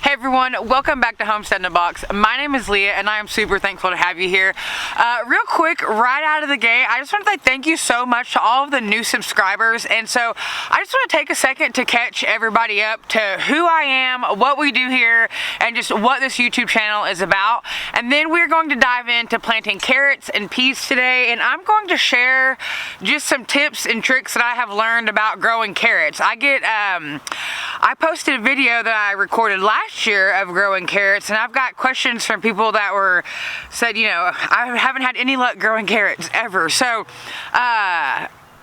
Hey everyone, welcome back to Homestead in a Box. My name is Leah and I am super thankful to have you here. Real quick, right out of the gate, I just want to say thank you so much to all of the new subscribers. And so I just want to take a second to catch everybody up to who I am, what we do here, and just what this YouTube channel is about. And then we're going to dive into planting carrots and peas today, and I'm going to share just some tips and tricks that I have learned about growing carrots. I posted a video that I recorded last year of growing carrots, and I've got questions from people that said, you know, I haven't had any luck growing carrots ever. So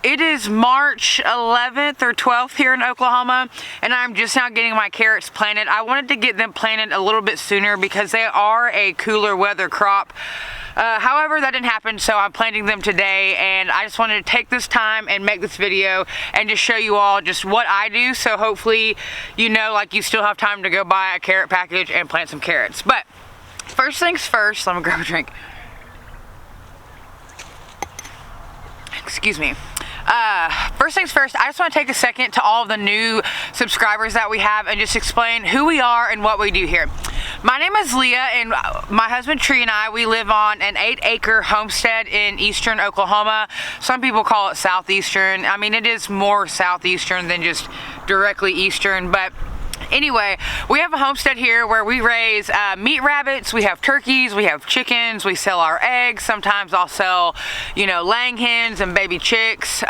it is March 11th or 12th here in Oklahoma, and I'm just now getting my carrots planted. I wanted to get them planted a little bit sooner because they are a cooler weather crop. However, that didn't happen, so I'm planting them today, and I just wanted to take this time and make this video and just show you all just what I do, so hopefully you know, like, you still have time to go buy a carrot package and plant some carrots. But first things first, let me grab a drink. Excuse me. First things first, I just want to take a second to all of the new subscribers that we have and just explain who we are and what we do here. My name is Leah, and my husband Tree and I, we live on an 8-acre homestead in eastern Oklahoma. Some people call it southeastern. I mean, it is more southeastern than just directly eastern, but anyway, we have a homestead here where we raise meat rabbits, we have turkeys, we have chickens, we sell our eggs. Sometimes I'll sell, you know, laying hens and baby chicks.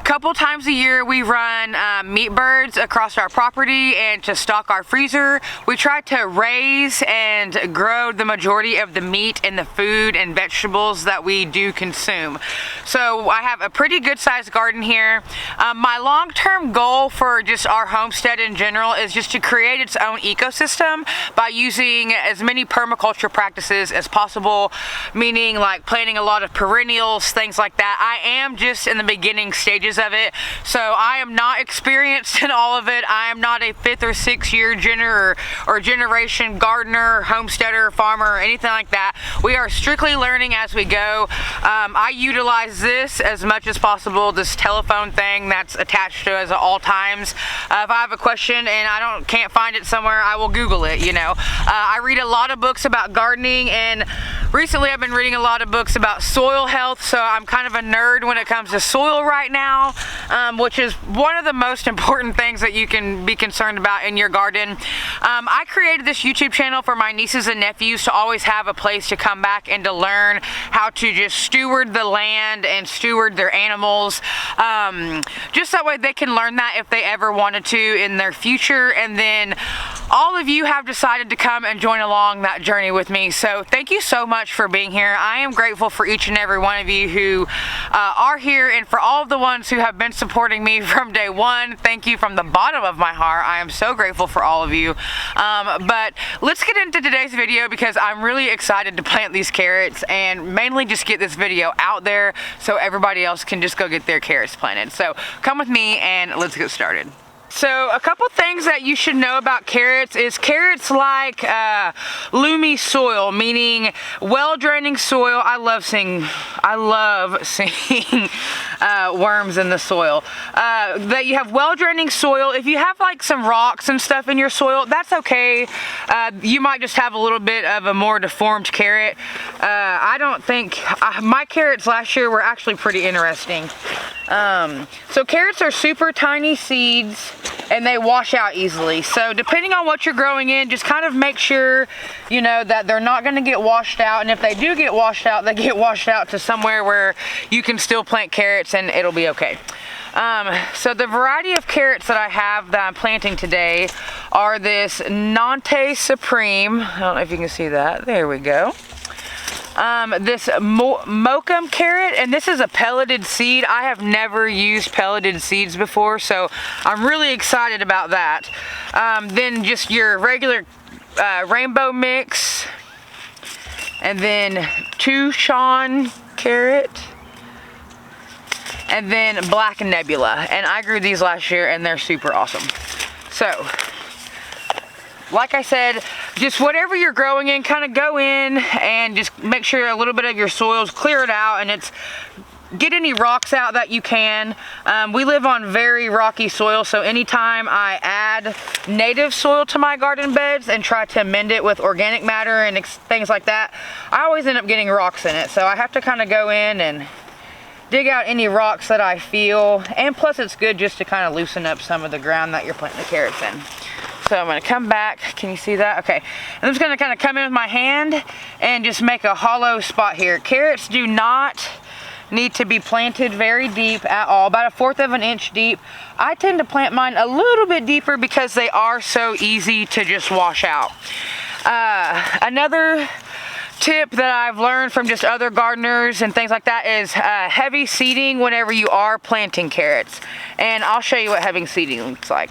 Couple times a year we run meat birds across our property, and to stock our freezer we try to raise and grow the majority of the meat and the food and vegetables that we do consume. So I have a pretty good sized garden here. My long-term goal for just our homestead in general is just to create its own ecosystem by using as many permaculture practices as possible, meaning like planting a lot of perennials, things like that. I am just in the beginning stages of it, so I am not experienced in all of it. I am not a 5th or 6th year generation gardener, homesteader, farmer, or anything like that. We are strictly learning as we go. I utilize this as much as possible, this telephone thing that's attached to us at all times. If I have a question and I can't find it somewhere, I will Google it, you know. I read a lot of books about gardening, and recently I've been reading a lot of books about soil health, so I'm kind of a nerd when it comes to soil right now. Which is one of the most important things that you can be concerned about in your garden. I created this YouTube channel for my nieces and nephews to always have a place to come back and to learn how to just steward the land and steward their animals. Just that way they can learn that if they ever wanted to in their future. And then all of you have decided to come and join along that journey with me. So thank you so much for being here. I am grateful for each and every one of you who are here, and for all of the ones who have been supporting me from day one. Thank you from the bottom of my heart. I am so grateful for all of you. But let's get into today's video because I'm really excited to plant these carrots and mainly just get this video out there so everybody else can just go get their carrots planted. So come with me and let's get started. So a couple things that you should know about carrots is carrots like loamy soil, meaning well-draining soil. I love seeing worms in the soil. That you have well-draining soil. If you have like some rocks and stuff in your soil, that's okay. You might just have a little bit of a more deformed carrot. I don't think my carrots last year were actually pretty interesting. So carrots are super tiny seeds and they wash out easily. So depending on what you're growing in, just kind of make sure, you know, that they're not going to get washed out. And if they do get washed out, they get washed out to somewhere where you can still plant carrots and it'll be okay. So the variety of carrots that I have that I'm planting today are this Nante Supreme. I don't know if you can see that. There we go. This Mokum carrot, and this is a pelleted seed. I have never used pelleted seeds before, so I'm really excited about that. Then just your regular rainbow mix, and then Tushan carrot, and then Black Nebula. And I grew these last year and they're super awesome. So like I said, just whatever you're growing in, kind of go in and just make sure a little bit of your soil's cleared out and it's get any rocks out that you can. We live on very rocky soil, so anytime I add native soil to my garden beds and try to amend it with organic matter and things like that, I always end up getting rocks in it. So I have to kind of go in and dig out any rocks that I feel, and plus it's good just to kind of loosen up some of the ground that you're planting the carrots in. So I'm going to come back. Can you see that? Okay. I'm just going to kind of come in with my hand and just make a hollow spot here. Carrots do not need to be planted very deep at all, about 1/4 of an inch deep. I tend to plant mine a little bit deeper because they are so easy to just wash out. Another tip that I've learned from just other gardeners and things like that is heavy seeding whenever you are planting carrots. And I'll show you what heavy seeding looks like.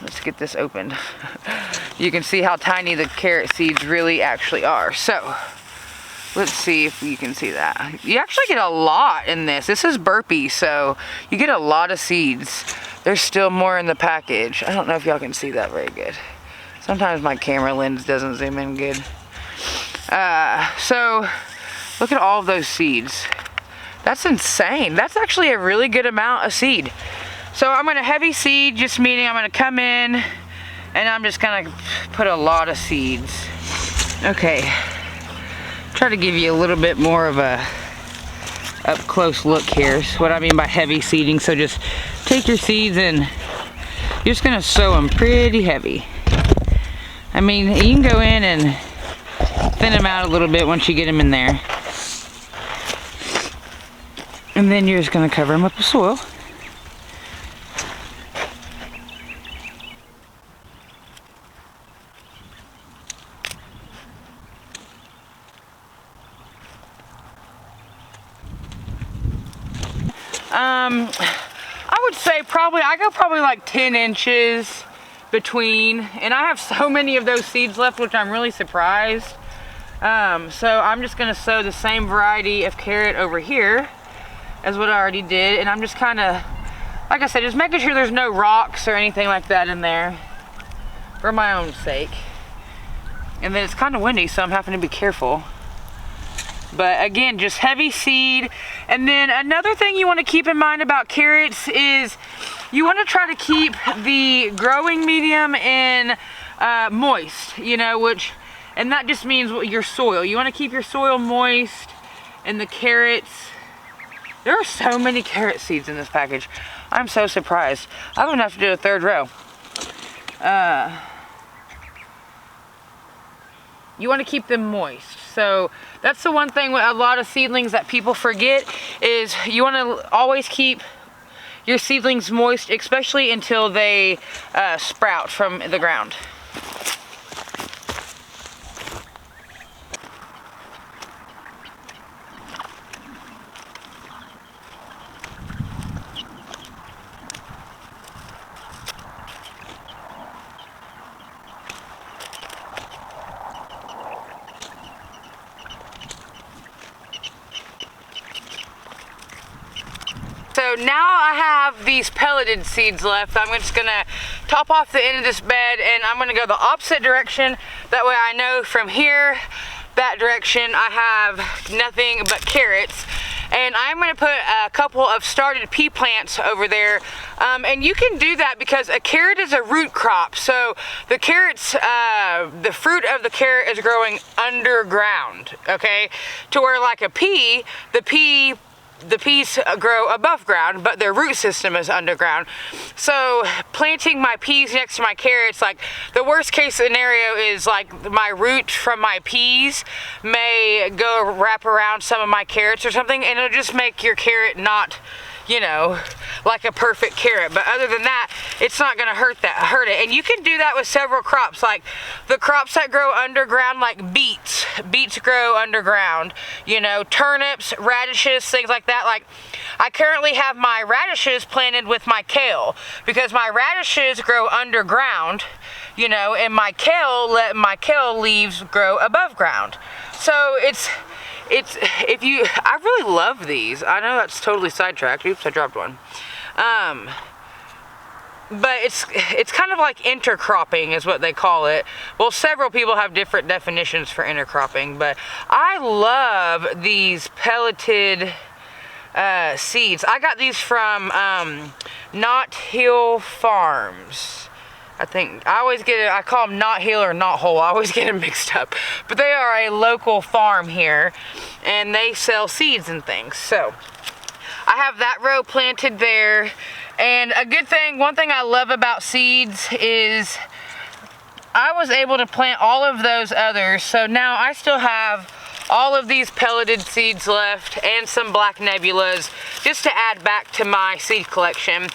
Let's get this opened. You can see how tiny the carrot seeds really actually are. So let's see if you can see that. You actually get a lot in this. This is burpee, so you get a lot of seeds. There's still more in the package. I don't know if y'all can see that very good. Sometimes my camera lens doesn't zoom in good. So look at all of those seeds. That's insane. That's actually a really good amount of seed. So I'm going to heavy seed, just meaning I'm going to come in and I'm just going to put a lot of seeds. Okay. Try to give you a little bit more of a up close look here. So what I mean by heavy seeding. So just take your seeds and you're just going to sow them pretty heavy. I mean, you can go in and thin them out a little bit once you get them in there. And then you're just going to cover them up with soil. I would say I go probably like 10 inches between, and I have so many of those seeds left, which I'm really surprised. So I'm just going to sow the same variety of carrot over here as what I already did, and I'm just kind of, like I said, just making sure there's no rocks or anything like that in there for my own sake. And then it's kind of windy, so I'm having to be careful. But again, just heavy seed. And then another thing you want to keep in mind about carrots is you want to try to keep the growing medium in moist, you know, and that just means your soil. You want to keep your soil moist, and the carrots, there are so many carrot seeds in this package. I'm so surprised. I'm going to have to do a third row. You want to keep them moist. So that's the one thing with a lot of seedlings that people forget is you want to always keep your seedlings moist, especially until they sprout from the ground. So now I have these pelleted seeds left. I'm just gonna top off the end of this bed and I'm gonna go the opposite direction. That way I know from here, that direction, I have nothing but carrots. And I'm gonna put a couple of started pea plants over there. And you can do that because a carrot is a root crop. So the carrots, the fruit of the carrot is growing underground, okay? To where like a pea, the peas grow above ground, but their root system is underground. So planting my peas next to my carrots, like the worst case scenario is like my root from my peas may go wrap around some of my carrots or something, and it'll just make your carrot not, you know, like a perfect carrot. But other than that, it's not gonna hurt it. And you can do that with several crops, like the crops that grow underground, like beets grow underground, you know, turnips, radishes, things like that. Like I currently have my radishes planted with my kale because my radishes grow underground, you know, and my kale leaves grow above ground. So I really love these. I know that's totally sidetracked. Oops, I dropped one. but it's kind of like intercropping is what they call it. Well, several people have different definitions for intercropping, but I love these pelleted seeds. I got these from Not Hill Farms. I think I always get it. I call them Not Hill or Not Hole. I always get them mixed up. But they are a local farm here, and they sell seeds and things. So I have that row planted there. And a good thing, one thing I love about seeds is I was able to plant all of those others. So now I still have all of these pelleted seeds left and some black nebulas just to add back to my seed collection.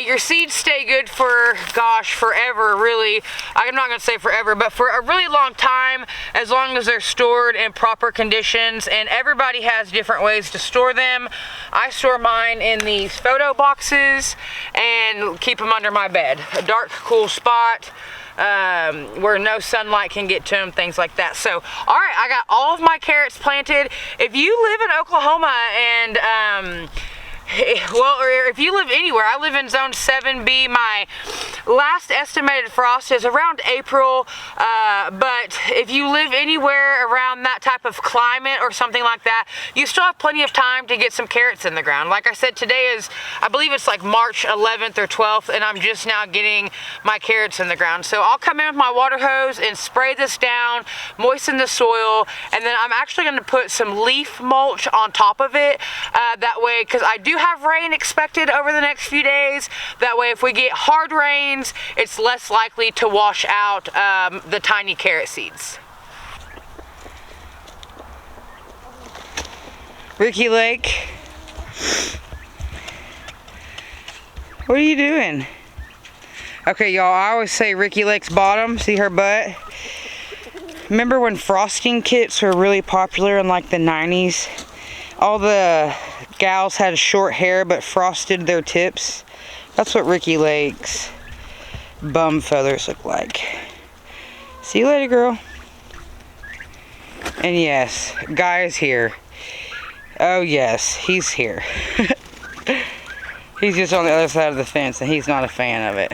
Your seeds stay good for, gosh, forever, really. I'm not gonna say forever, but for a really long time, as long as they're stored in proper conditions, and everybody has different ways to store them. I store mine in these photo boxes and keep them under my bed. A dark, cool spot. Where no sunlight can get to them, things like that. So, all right, I got all of my carrots planted. If you live in Oklahoma and, well, or if you live anywhere, I live in zone 7B. My last estimated frost is around April, but if you live anywhere around that type of climate or something like that, you still have plenty of time to get some carrots in the ground. Like I said, today is, I believe it's like March 11th or 12th, and I'm just now getting my carrots in the ground. So I'll come in with my water hose and spray this down, moisten the soil, and then I'm actually going to put some leaf mulch on top of it. That way, because I do have rain expected over the next few days. That way, if we get hard rains, it's less likely to wash out the tiny carrot seeds. Ricky Lake, what are you doing? Okay, y'all, I always say Ricky Lake's bottom. See her butt? Remember when frosting kits were really popular in like the 90s? All the gals had short hair but frosted their tips. That's what Ricky Lake's bum feathers look like. See you later, girl. And yes, Guy is here. Oh yes, he's here. He's just on the other side of the fence and he's not a fan of it.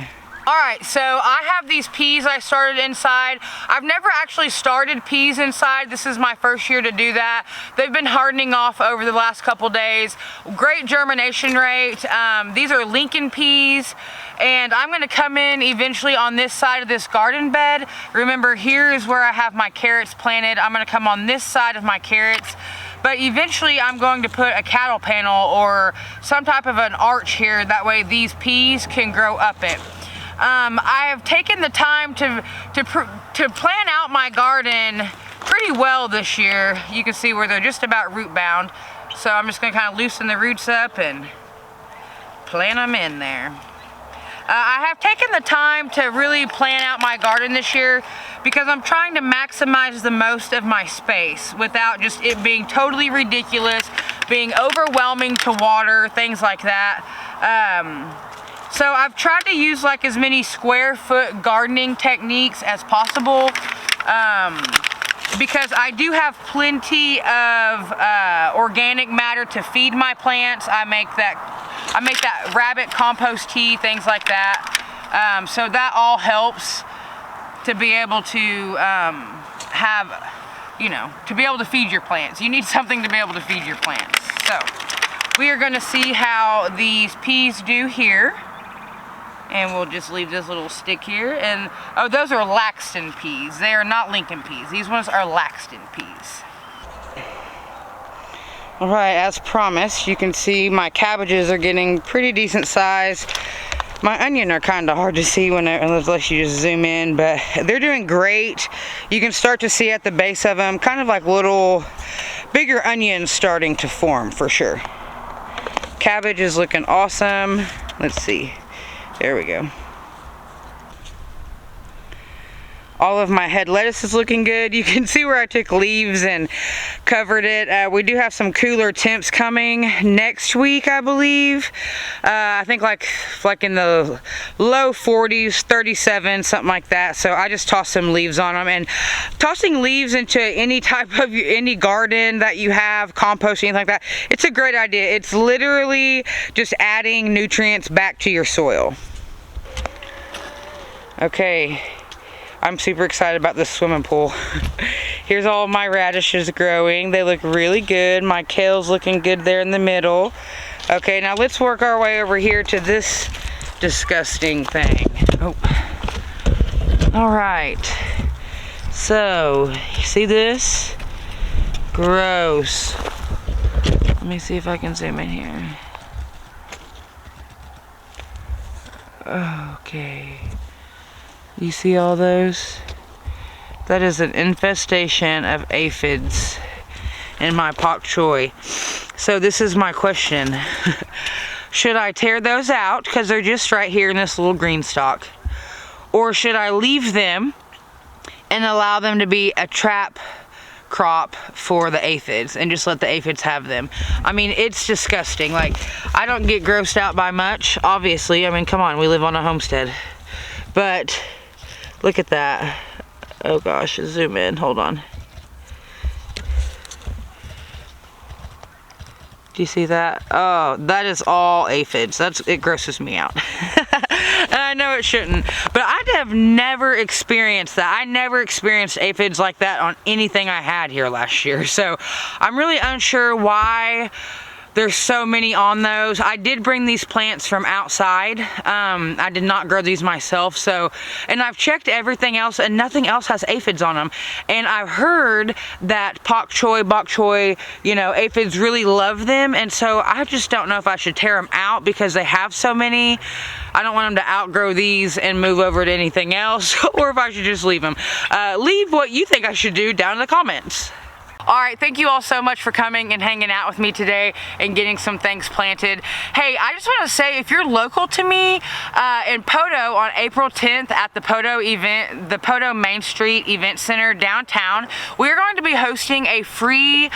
Alright, so I have these peas I started inside. I've never actually started peas inside. This is my first year to do that. They've been hardening off over the last couple days. Great germination rate. These are Lincoln peas, and I'm going to come in eventually on this side of this garden bed. Remember, here is where I have my carrots planted. I'm going to come on this side of my carrots. But eventually I'm going to put a cattle panel or some type of an arch here. That way these peas can grow up it. I have taken the time to plan out my garden pretty well this year. You can see where they're just about root bound. So I'm just going to kind of loosen the roots up and plant them in there. I have taken the time to really plan out my garden this year because I'm trying to maximize the most of my space without just it being totally ridiculous, being overwhelming to water, things like that. So I've tried to use like as many square foot gardening techniques as possible because I do have plenty of organic matter to feed my plants. I make that rabbit compost tea, things like that. So that all helps to be able to have, you know, to be able to feed your plants. You need something to be able to feed your plants. So we are going to see how these peas do here. And we'll just leave this little stick here. And, oh, those are Laxton peas. They are not Lincoln peas. These ones are Laxton peas. Alright, as promised, you can see my cabbages are getting pretty decent size. My onion are kind of hard to see unless you just zoom in, but they're doing great. You can start to see at the base of them, kind of like little, bigger onions starting to form for sure. Cabbage is looking awesome. Let's see. There we go. All of my head lettuce is looking good. You can see where I took leaves and covered it. We do have some cooler temps coming next week, I believe. I think like in the low 40s, 37, something like that. So I just tossed some leaves on them. And tossing leaves into any garden that you have, compost, anything like that, it's a great idea. It's literally just adding nutrients back to your soil. Okay, I'm super excited about this swimming pool. Here's all my radishes growing. They look really good. My kale's looking good there in the middle. Okay, now let's work our way over here to this disgusting thing. Oh. All right. So, you see this? Gross. Let me see if I can zoom in here. Okay. You see all those? That is an infestation of aphids in my pak choi. So this is my question. Should I tear those out because they're just right here in this little green stalk? Or should I leave them and allow them to be a trap crop for the aphids and just let the aphids have them? I mean, it's disgusting. Like, I don't get grossed out by much, obviously. I mean, come on, we live on a homestead. But look at that. Oh gosh, zoom in, hold on. Do you see that? Oh, that is all aphids. It grosses me out. And I know it shouldn't, but I have never experienced that. I never experienced aphids like that on anything I had here last year. So I'm really unsure why there's so many on those. I did bring these plants from outside. I did not grow these myself. And I've checked everything else and nothing else has aphids on them. And I've heard that bok choy, you know, aphids really love them. And so I just don't know if I should tear them out because they have so many. I don't want them to outgrow these and move over to anything else, or if I should just leave them. Leave what you think I should do down in the comments. All right, thank you all so much for coming and hanging out with me today and getting some things planted. Hey, I just want to say, if you're local to me in Poto on April 10th at the Poto event, the Poto Main Street Event Center downtown, we're going to be hosting a free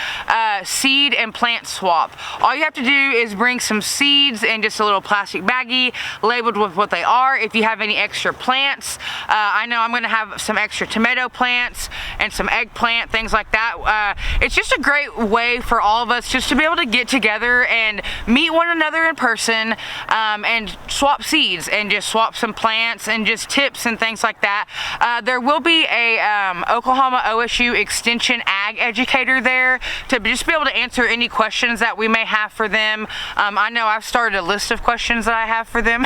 seed and plant swap. All you have to do is bring some seeds in just a little plastic baggie labeled with what they are. If you have any extra plants, I know I'm going to have some extra tomato plants and some eggplant, things like that. It's just a great way for all of us just to be able to get together and meet one another in person and swap seeds and just swap some plants and just tips and things like that. There will be a Oklahoma OSU Extension Ag educator there to just be able to answer any questions that we may have for them. I know I've started a list of questions that I have for them.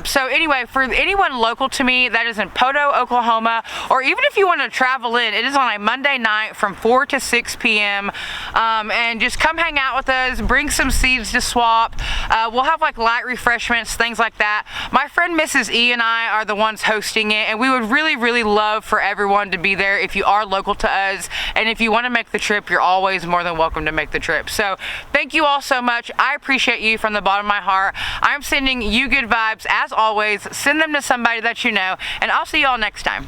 So anyway, for anyone local to me that is in Poto, Oklahoma, or even if you want to travel in, it is on a Monday night from 4 to 6 p.m. And just come hang out with us, bring some seeds to swap. We'll have like light refreshments, things like that. My friend Mrs. E and I are the ones hosting it, and we would really, really love for everyone to be there if you are local to us. And if you want to make the trip, you're always more than welcome to make the trip. So thank you all so much. I appreciate you from the bottom of my heart. I'm sending you good vibes as always. Send them to somebody that you know, and I'll see you all next time.